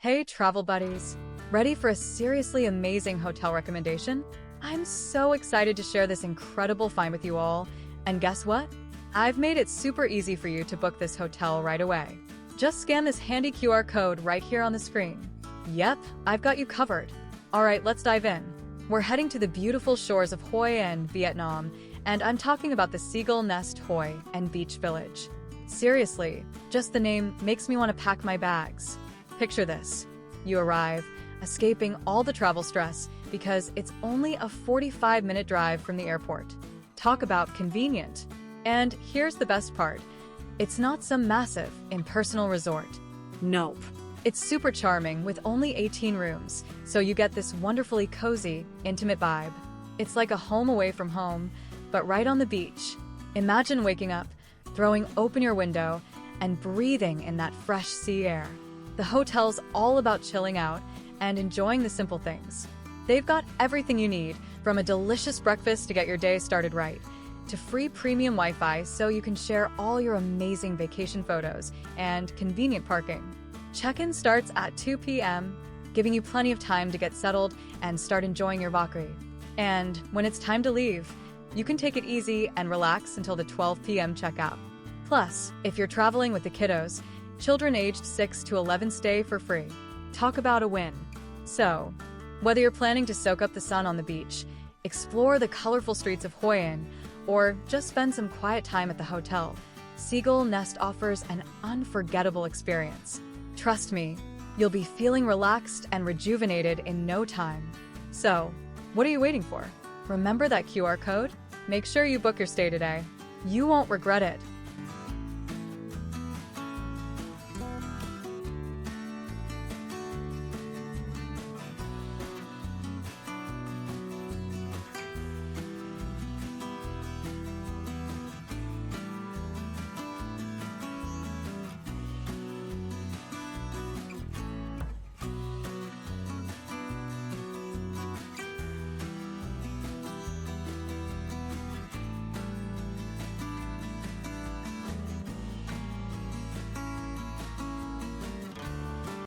Hey, travel buddies! Ready for a seriously amazing hotel recommendation? I'm so excited to share this incredible find with you all. And guess what? I've made it super easy for you to book this hotel right away. Just scan this handy QR code right here on the screen. Yep, I've got you covered. Alright, let's dive in. We're heading to the beautiful shores of Hoi An, Vietnam, and I'm talking about the Seagull Nest Hoi and Beach Village. Seriously, just the name makes me want to pack my bags. Picture this. You arrive, escaping all the travel stress because it's only a 45-minute drive from the airport. Talk about convenient. And here's the best part. It's not some massive, impersonal resort. Nope. It's super charming with only 18 rooms, so you get this wonderfully cozy, intimate vibe. It's like a home away from home, but right on the beach. Imagine waking up, throwing open your window, and breathing in that fresh sea air. The hotel's all about chilling out and enjoying the simple things. They've got everything you need, from a delicious breakfast to get your day started right, to free premium Wi-Fi so you can share all your amazing vacation photos, and convenient parking. Check-in starts at 2 p.m., giving you plenty of time to get settled and start enjoying your vakri. And when it's time to leave, you can take it easy and relax until the 12 p.m. checkout. Plus, if you're traveling with the kiddos, children aged 6 to 11 stay for free. Talk about a win. So, whether you're planning to soak up the sun on the beach, explore the colorful streets of Hoi An, or just spend some quiet time at the hotel, Seagull Nest offers an unforgettable experience. Trust me, you'll be feeling relaxed and rejuvenated in no time. So, what are you waiting for? Remember that QR code? Make sure you book your stay today. You won't regret it.